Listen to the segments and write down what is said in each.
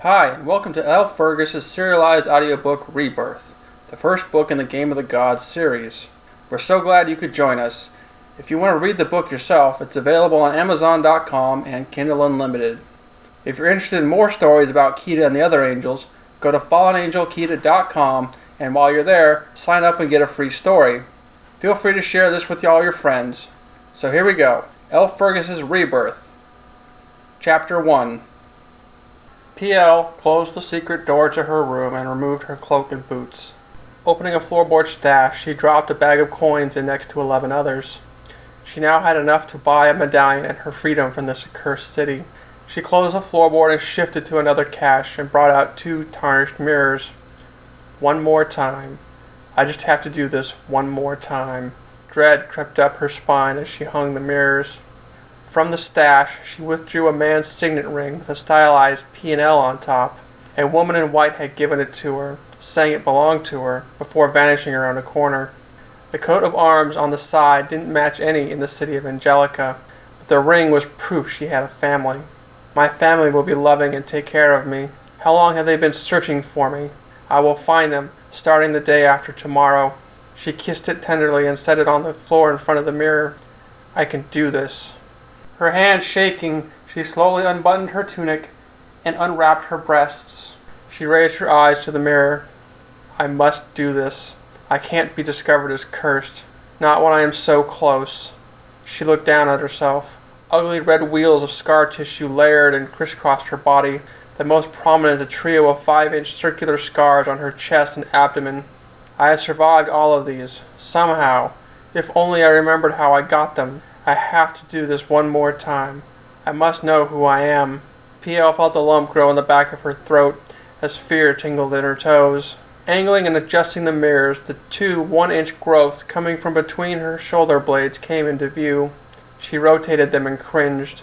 Hi, and welcome to Fergus' serialized audiobook Rebirth, the first book in the Game of the Gods series. We're so glad you could join us. If you want to read the book yourself, it's available on Amazon.com and Kindle Unlimited. If you're interested in more stories about Kida and the other angels, go to fallenangelkida.com, and while you're there, sign up and get a free story. Feel free to share this with all your friends. So here we go. Fergus' Rebirth. Chapter 1. P.L. closed the secret door to her room and removed her cloak and boots. Opening a floorboard stash, she dropped a bag of coins in next to 11 others. She now had enough to buy a medallion and her freedom from this accursed city. She closed the floorboard and shifted to another cache and brought out 2 tarnished mirrors. One more time. I just have to do this one more time. Dread crept up her spine as she hung the mirrors. From the stash, she withdrew a man's signet ring with a stylized P&L on top. A woman in white had given it to her, saying it belonged to her, before vanishing around a corner. The coat of arms on the side didn't match any in the city of Angelica, but the ring was proof she had a family. My family will be loving and take care of me. How long have they been searching for me? I will find them, starting the day after tomorrow. She kissed it tenderly and set it on the floor in front of the mirror. I can do this. Her hand shaking, she slowly unbuttoned her tunic and unwrapped her breasts. She raised her eyes to the mirror. I must do this. I can't be discovered as cursed. Not when I am so close. She looked down at herself. Ugly red wheels of scar tissue layered and crisscrossed her body, the most prominent a trio of 5-inch circular scars on her chest and abdomen. I have survived all of these. Somehow. If only I remembered how I got them. I have to do this one more time. I must know who I am. P.L. felt a lump grow in the back of her throat as fear tingled in her toes. Angling and adjusting the mirrors, the 2 1-inch growths coming from between her shoulder blades came into view. She rotated them and cringed.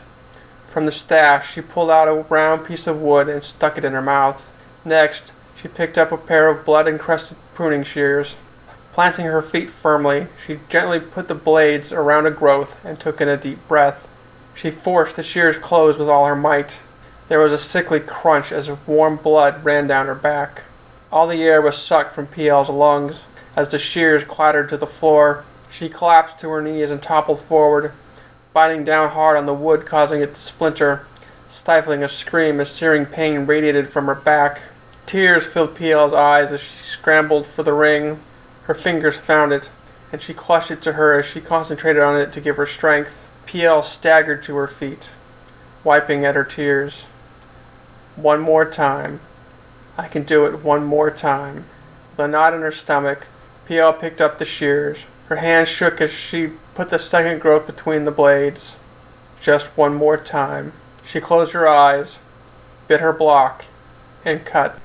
From the stash, she pulled out a round piece of wood and stuck it in her mouth. Next, she picked up a pair of blood-encrusted pruning shears. Planting her feet firmly, she gently put the blades around a growth and took in a deep breath. She forced the shears closed with all her might. There was a sickly crunch as warm blood ran down her back. All the air was sucked from P.L.'s lungs. As the shears clattered to the floor, she collapsed to her knees and toppled forward, biting down hard on the wood, causing it to splinter, stifling a scream as searing pain radiated from her back. Tears filled P.L.'s eyes as she scrambled for the ring. Her fingers found it, and she clutched it to her as she concentrated on it to give her strength. P.L. staggered to her feet, wiping at her tears. One more time. I can do it one more time. With a knot in her stomach, P.L. picked up the shears. Her hand shook as she put the second growth between the blades. Just one more time. She closed her eyes, bit her block, and cut.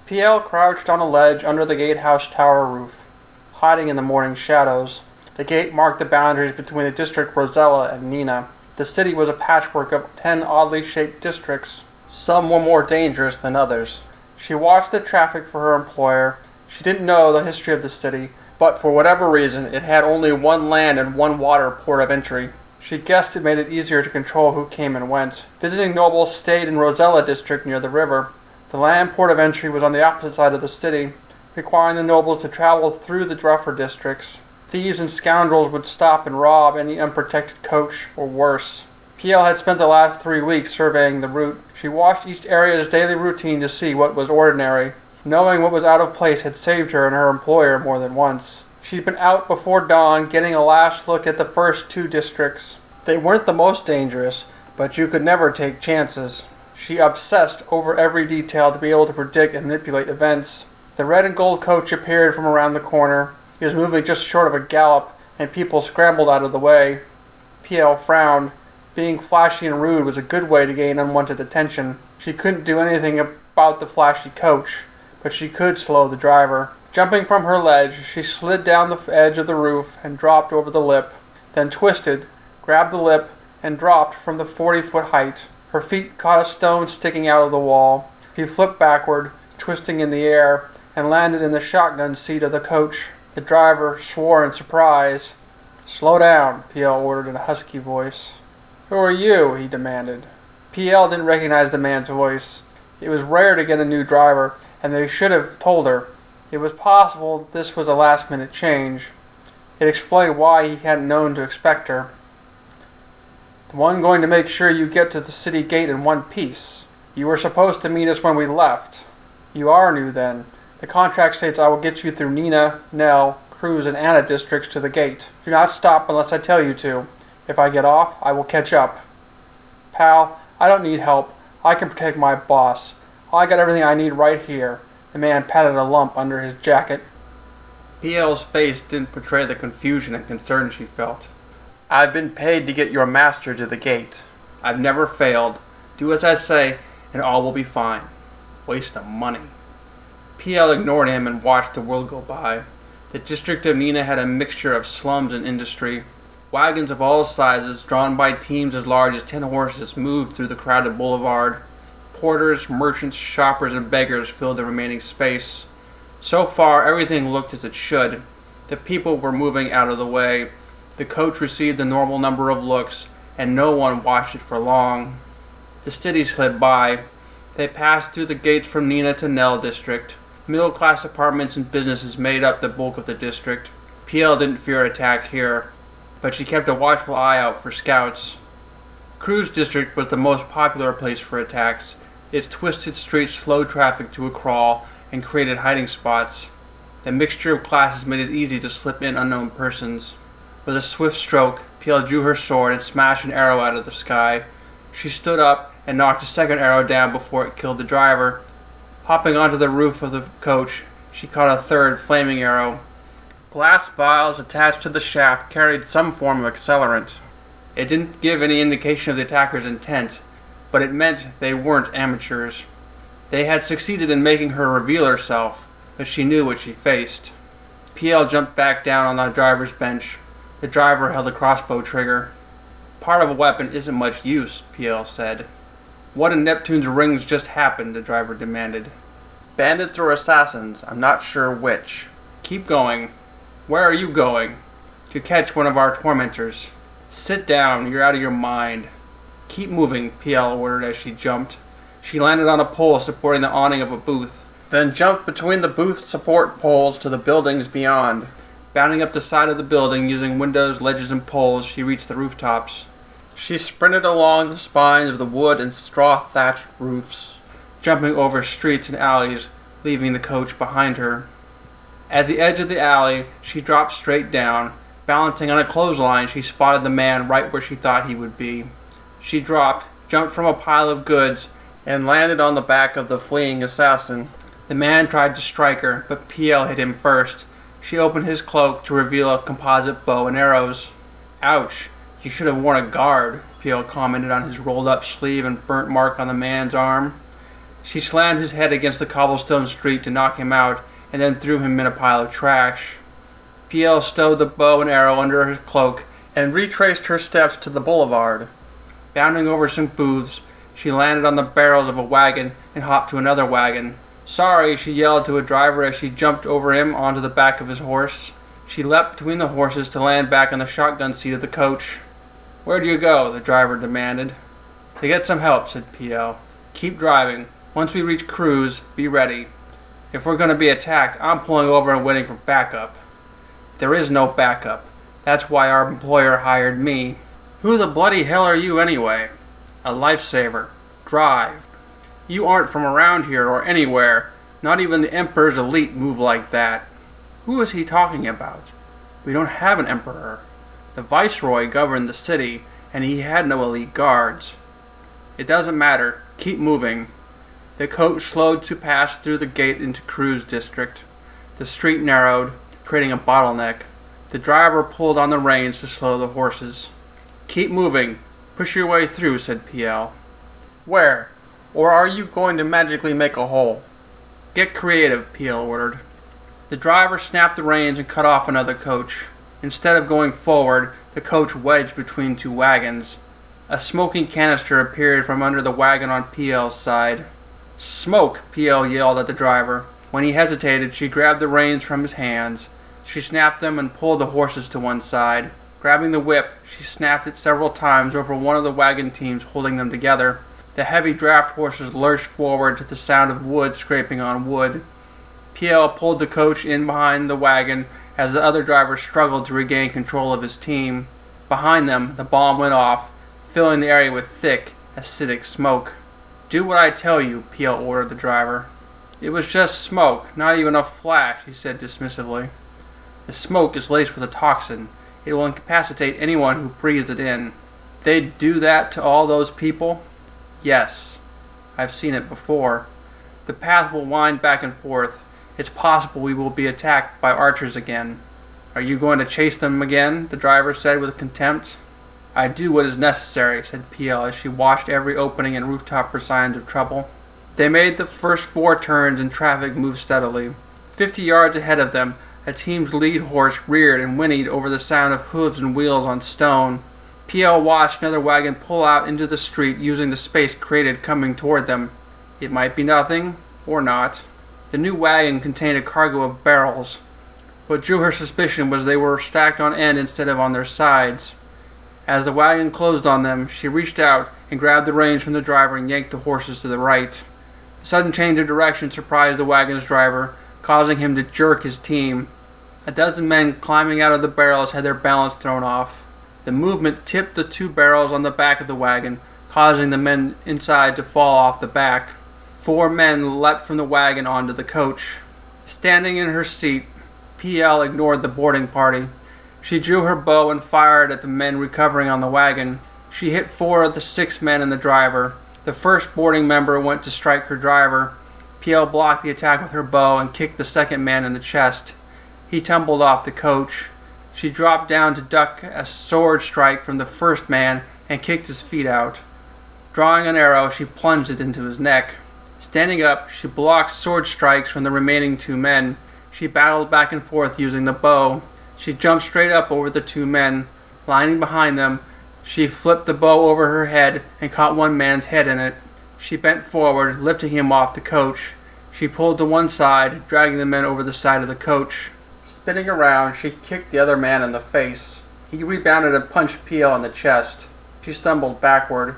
P.L. crouched on a ledge under the gatehouse tower roof, hiding in the morning shadows. The gate marked the boundaries between the district Rosella and Nina. The city was a patchwork of 10 oddly shaped districts. Some were more dangerous than others. She watched the traffic for her employer. She didn't know the history of the city, but for whatever reason, it had only 1 land and 1 water port of entry. She guessed it made it easier to control who came and went. Visiting nobles stayed in Rosella district near the river. The land port of entry was on the opposite side of the city, requiring the nobles to travel through the rougher districts. Thieves and scoundrels would stop and rob any unprotected coach, or worse. P.L. had spent the last 3 weeks surveying the route. She watched each area's daily routine to see what was ordinary. Knowing what was out of place had saved her and her employer more than once. She'd been out before dawn, getting a last look at the first 2 districts. They weren't the most dangerous, but you could never take chances. She obsessed over every detail to be able to predict and manipulate events. The red and gold coach appeared from around the corner. He was moving just short of a gallop, and people scrambled out of the way. P.L. frowned. Being flashy and rude was a good way to gain unwanted attention. She couldn't do anything about the flashy coach, but she could slow the driver. Jumping from her ledge, she slid down the edge of the roof and dropped over the lip, then twisted, grabbed the lip, and dropped from the 40-foot height. Her feet caught a stone sticking out of the wall. She flipped backward, twisting in the air, and landed in the shotgun seat of the coach. The driver swore in surprise. "Slow down," P.L. ordered in a husky voice. "Who are you?" he demanded. PL didn't recognize the man's voice. It was rare to get a new driver, and they should have told her. It was possible this was a last-minute change. It explained why he hadn't known to expect her. The one going to make sure you get to the city gate in one piece. You were supposed to meet us when we left. You are new then. The contract states I will get you through Nina, Nell, Cruz, and Anna districts to the gate. Do not stop unless I tell you to. If I get off, I will catch up. Pal, I don't need help. I can protect my boss. I got everything I need right here. The man patted a lump under his jacket. PL's face didn't portray the confusion and concern she felt. I've been paid to get your master to the gate. I've never failed. Do as I say, and all will be fine. Waste of money. PL ignored him and watched the world go by. The district of Nina had a mixture of slums and industry. Wagons of all sizes, drawn by teams as large as 10 horses, moved through the crowded boulevard. Porters, merchants, shoppers, and beggars filled the remaining space. So far, everything looked as it should. The people were moving out of the way. The coach received the normal number of looks, and no one watched it for long. The city slid by. They passed through the gates from Nina to Nell district. Middle-class apartments and businesses made up the bulk of the district. PL didn't fear attack here, but she kept a watchful eye out for scouts. Cruz district was the most popular place for attacks. Its twisted streets slowed traffic to a crawl and created hiding spots. The mixture of classes made it easy to slip in unknown persons. With a swift stroke, PL drew her sword and smashed an arrow out of the sky. She stood up and knocked a second arrow down before it killed the driver. Hopping onto the roof of the coach, she caught a third flaming arrow. Glass vials attached to the shaft carried some form of accelerant. It didn't give any indication of the attacker's intent, but it meant they weren't amateurs. They had succeeded in making her reveal herself, but she knew what she faced. PL jumped back down on the driver's bench. The driver held a crossbow trigger. Part of a weapon isn't much use, PL said. What in Neptune's rings just happened? The driver demanded. Bandits or assassins, I'm not sure which. Keep going. Where are you going? To catch one of our tormentors. Sit down, you're out of your mind. Keep moving, PL ordered as she jumped. She landed on a pole supporting the awning of a booth, then jumped between the booth's support poles to the buildings beyond. Bounding up the side of the building using windows, ledges, and poles, she reached the rooftops. She sprinted along the spines of the wood and straw-thatched roofs, jumping over streets and alleys, leaving the coach behind her. At the edge of the alley, she dropped straight down. Balancing on a clothesline, she spotted the man right where she thought he would be. She dropped, jumped from a pile of goods, and landed on the back of the fleeing assassin. The man tried to strike her, but PL hit him first. She opened his cloak to reveal a composite bow and arrows. Ouch, you should have worn a guard, PL commented on his rolled-up sleeve and burnt mark on the man's arm. She slammed his head against the cobblestone street to knock him out, and then threw him in a pile of trash. PL stowed the bow and arrow under her cloak and retraced her steps to the boulevard. Bounding over some booths, she landed on the barrels of a wagon and hopped to another wagon. Sorry, she yelled to a driver as she jumped over him onto the back of his horse. She leapt between the horses to land back on the shotgun seat of the coach. Where do you go? The driver demanded. To get some help, said PL. Keep driving. Once we reach Cruz, be ready. If we're going to be attacked, I'm pulling over and waiting for backup. There is no backup. That's why our employer hired me. Who the bloody hell are you anyway? A lifesaver. Drive. You aren't from around here or anywhere. Not even the Emperor's elite move like that. Who is he talking about? We don't have an emperor. The viceroy governed the city, and he had no elite guards. It doesn't matter. Keep moving. The coach slowed to pass through the gate into Cruz district. The street narrowed, creating a bottleneck. The driver pulled on the reins to slow the horses. Keep moving. Push your way through, said PL. Where? Or are you going to magically make a hole? Get creative, PL ordered. The driver snapped the reins and cut off another coach. Instead of going forward, the coach wedged between two wagons. A smoking canister appeared from under the wagon on PL's side. Smoke! PL yelled at the driver. When he hesitated, she grabbed the reins from his hands. She snapped them and pulled the horses to one side. Grabbing the whip, she snapped it several times over one of the wagon teams holding them together. The heavy draft horses lurched forward to the sound of wood scraping on wood. PL pulled the coach in behind the wagon as the other driver struggled to regain control of his team. Behind them, the bomb went off, filling the area with thick, acidic smoke. "Do what I tell you," PL ordered the driver. "It was just smoke, not even a flash," he said dismissively. "The smoke is laced with a toxin. It will incapacitate anyone who breathes it in." "They'd do that to all those people?" "Yes. I've seen it before. The path will wind back and forth. It's possible we will be attacked by archers again." "Are you going to chase them again?" the driver said with contempt. "I do what is necessary," said PL as she watched every opening and rooftop for signs of trouble. They made the first 4 turns and traffic moved steadily. 50 yards ahead of them, a team's lead horse reared and whinnied over the sound of hooves and wheels on stone. PL watched another wagon pull out into the street using the space created coming toward them. It might be nothing, or not. The new wagon contained a cargo of barrels. What drew her suspicion was they were stacked on end instead of on their sides. As the wagon closed on them, she reached out and grabbed the reins from the driver and yanked the horses to the right. The sudden change of direction surprised the wagon's driver, causing him to jerk his team. A dozen men climbing out of the barrels had their balance thrown off. The movement tipped the 2 barrels on the back of the wagon, causing the men inside to fall off the back. 4 men leapt from the wagon onto the coach. Standing in her seat, PL ignored the boarding party. She drew her bow and fired at the men recovering on the wagon. She hit 4 of the 6 men and the driver. The first boarding member went to strike her driver. PL blocked the attack with her bow and kicked the second man in the chest. He tumbled off the coach. She dropped down to duck a sword strike from the first man and kicked his feet out. Drawing an arrow, she plunged it into his neck. Standing up, she blocked sword strikes from the remaining 2 men. She battled back and forth using the bow. She jumped straight up over the 2 men. Lining behind them, she flipped the bow over her head and caught one man's head in it. She bent forward, lifting him off the coach. She pulled to one side, dragging the men over the side of the coach. Spinning around, she kicked the other man in the face. He rebounded and punched PL in the chest. She stumbled backward.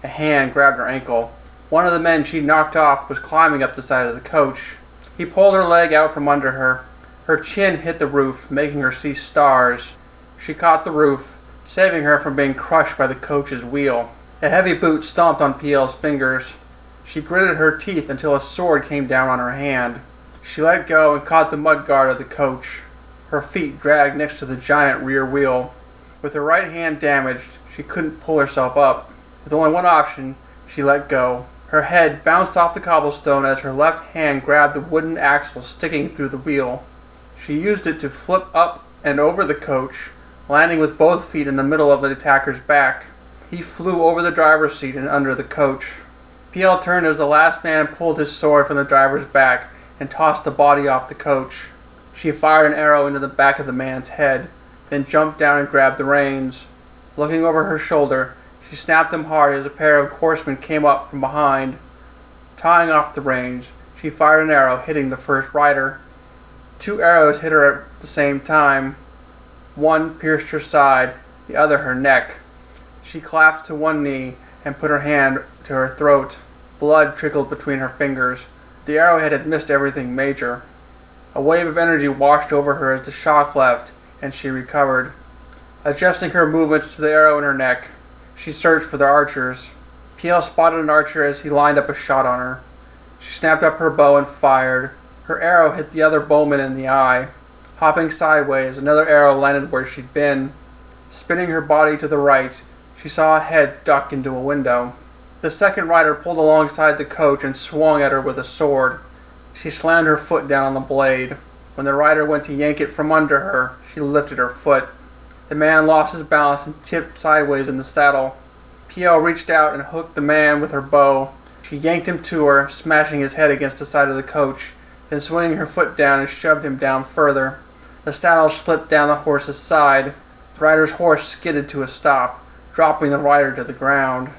A hand grabbed her ankle. One of the men she knocked off was climbing up the side of the coach. He pulled her leg out from under her. Her chin hit the roof, making her see stars. She caught the roof, saving her from being crushed by the coach's wheel. A heavy boot stomped on PL's fingers. She gritted her teeth until a sword came down on her hand. She let go and caught the mudguard of the coach. Her feet dragged next to the giant rear wheel. With her right hand damaged, she couldn't pull herself up. With only one option, she let go. Her head bounced off the cobblestone as her left hand grabbed the wooden axle sticking through the wheel. She used it to flip up and over the coach, landing with both feet in the middle of the attacker's back. He flew over the driver's seat and under the coach. PL turned as the last man pulled his sword from the driver's back and tossed the body off the coach. She fired an arrow into the back of the man's head, then jumped down and grabbed the reins. Looking over her shoulder, she snapped them hard as a pair of horsemen came up from behind. Tying off the reins, she fired an arrow, hitting the first rider. 2 arrows hit her at the same time. One pierced her side, the other her neck. She collapsed to one knee and put her hand to her throat. Blood trickled between her fingers. The arrowhead had missed everything major. A wave of energy washed over her as the shock left, and she recovered. Adjusting her movements to the arrow in her neck, she searched for the archers. PL spotted an archer as he lined up a shot on her. She snapped up her bow and fired. Her arrow hit the other bowman in the eye. Hopping sideways, another arrow landed where she'd been. Spinning her body to the right, she saw a head duck into a window. The second rider pulled alongside the coach and swung at her with a sword. She slammed her foot down on the blade. When the rider went to yank it from under her, she lifted her foot. The man lost his balance and tipped sideways in the saddle. PL reached out and hooked the man with her bow. She yanked him to her, smashing his head against the side of the coach, then swinging her foot down and shoved him down further. The saddle slipped down the horse's side. The rider's horse skidded to a stop, dropping the rider to the ground.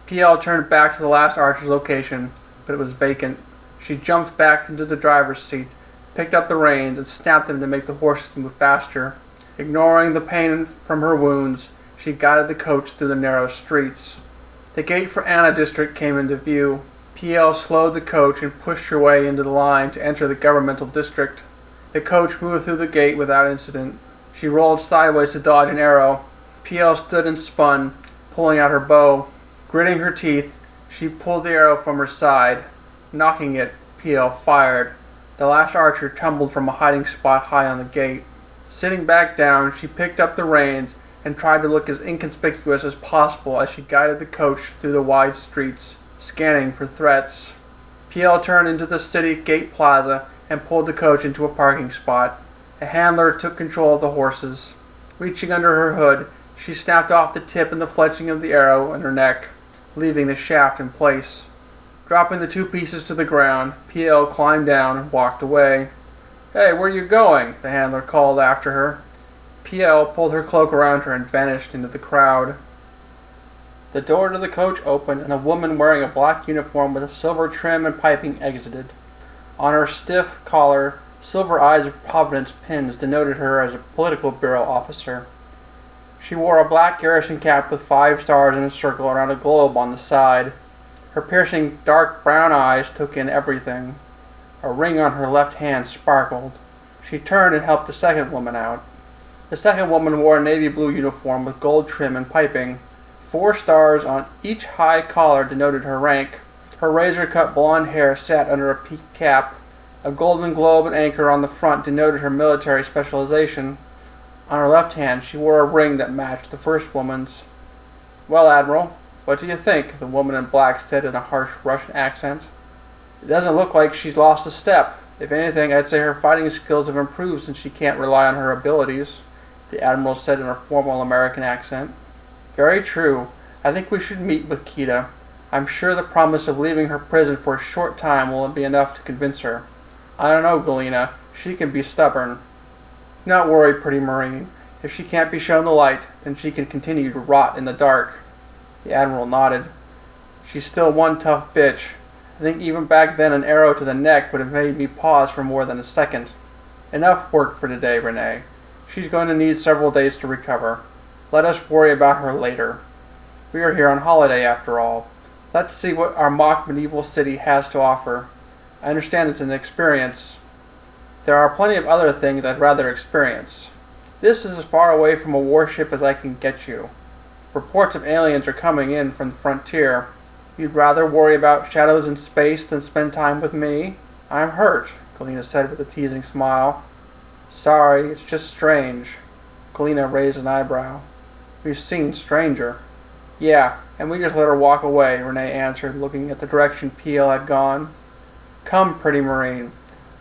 PL turned back to the last archer's location, but it was vacant. She jumped back into the driver's seat, picked up the reins, and snapped them to make the horses move faster. Ignoring the pain from her wounds, she guided the coach through the narrow streets. The gate for Anna District came into view. PL slowed the coach and pushed her way into the line to enter the governmental district. The coach moved through the gate without incident. She rolled sideways to dodge an arrow. PL stood and spun, pulling out her bow. Gritting her teeth, she pulled the arrow from her side. Knocking it, PL fired. The last archer tumbled from a hiding spot high on the gate. Sitting back down, she picked up the reins and tried to look as inconspicuous as possible as she guided the coach through the wide streets, scanning for threats. PL turned into the city gate plaza and pulled the coach into a parking spot. A handler took control of the horses. Reaching under her hood, she snapped off the tip and the fletching of the arrow in her neck, leaving the shaft in place. Dropping the two pieces to the ground, PL climbed down and walked away. "Hey, where are you going?" the handler called after her. PL pulled her cloak around her and vanished into the crowd. The door to the coach opened and a woman wearing a black uniform with a silver trim and piping exited. On her stiff collar, silver eyes of Providence pins denoted her as a political bureau officer. She wore a black garrison cap with 5 stars in a circle around a globe on the side. Her piercing dark brown eyes took in everything. A ring on her left hand sparkled. She turned and helped the second woman out. The second woman wore a navy blue uniform with gold trim and piping. 4 stars on each high collar denoted her rank. Her razor-cut blonde hair sat under a peaked cap. A golden globe and anchor on the front denoted her military specialization. On her left hand, she wore a ring that matched the first woman's. "Well, Admiral, what do you think?" the woman in black said in a harsh Russian accent. "It doesn't look like she's lost a step. If anything, I'd say her fighting skills have improved since she can't rely on her abilities," the Admiral said in a formal American accent. "Very true. I think we should meet with Kita. I'm sure the promise of leaving her prison for a short time will be enough to convince her. I don't know, Galena. She can be stubborn." "Do not worry, pretty Marine. If she can't be shown the light, then she can continue to rot in the dark." The Admiral nodded. "She's still one tough bitch. I think even back then an arrow to the neck would have made me pause for more than a second. Enough work for today, Renee. She's going to need several days to recover. Let us worry about her later. We are here on holiday after all. Let's see what our mock medieval city has to offer. I understand it's an experience. There are plenty of other things I'd rather experience. This is as far away from a warship as I can get you. Reports of aliens are coming in from the frontier. You'd rather worry about shadows in space than spend time with me? I'm hurt," Galena said with a teasing smile. "Sorry, it's just strange." Galena raised an eyebrow. "We've seen stranger." "Yeah, and we just let her walk away," Renee answered, looking at the direction PL had gone. "Come, pretty Marine.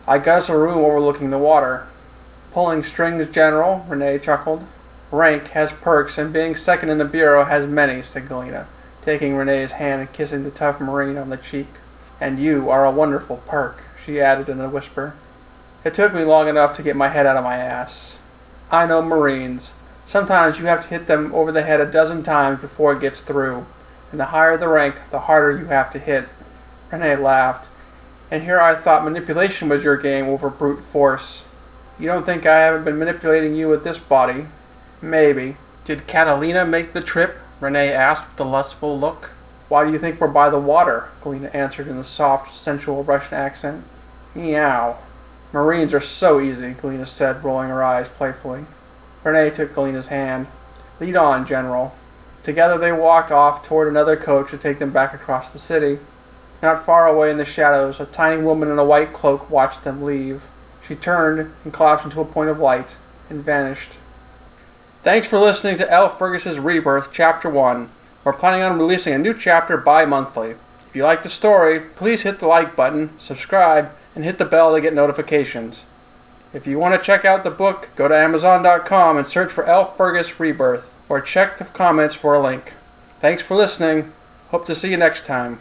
I got us a room overlooking the water." "Pulling strings, General," Renee chuckled. "Rank has perks, and being second in the Bureau has many," said Galena, taking Renee's hand and kissing the tough Marine on the cheek. "And you are a wonderful perk," she added in a whisper. It took me long enough to get my head out of my ass. I know Marines. Sometimes you have to hit them over the head a dozen times before it gets through, and the higher the rank, the harder you have to hit. Renee laughed. "And here I thought manipulation was your game over brute force. You don't think I haven't been manipulating you with this body?" "Maybe." "Did Catalina make the trip?" Renee asked with a lustful look. "Why do you think we're by the water?" Galena answered in a soft, sensual Russian accent. "Meow." "Marines are so easy," Galena said, rolling her eyes playfully. Renee took Galena's hand. "Lead on, General." Together they walked off toward another coach to take them back across the city. Not far away in the shadows, a tiny woman in a white cloak watched them leave. She turned and collapsed into a point of light and vanished. Thanks for listening to L. Fergus's Rebirth, Chapter 1. We're planning on releasing a new chapter bi-monthly. If you like the story, please hit the like button, subscribe, and hit the bell to get notifications. If you want to check out the book, go to Amazon.com and search for L. Fergus Rebirth, or check the comments for a link. Thanks for listening. Hope to see you next time.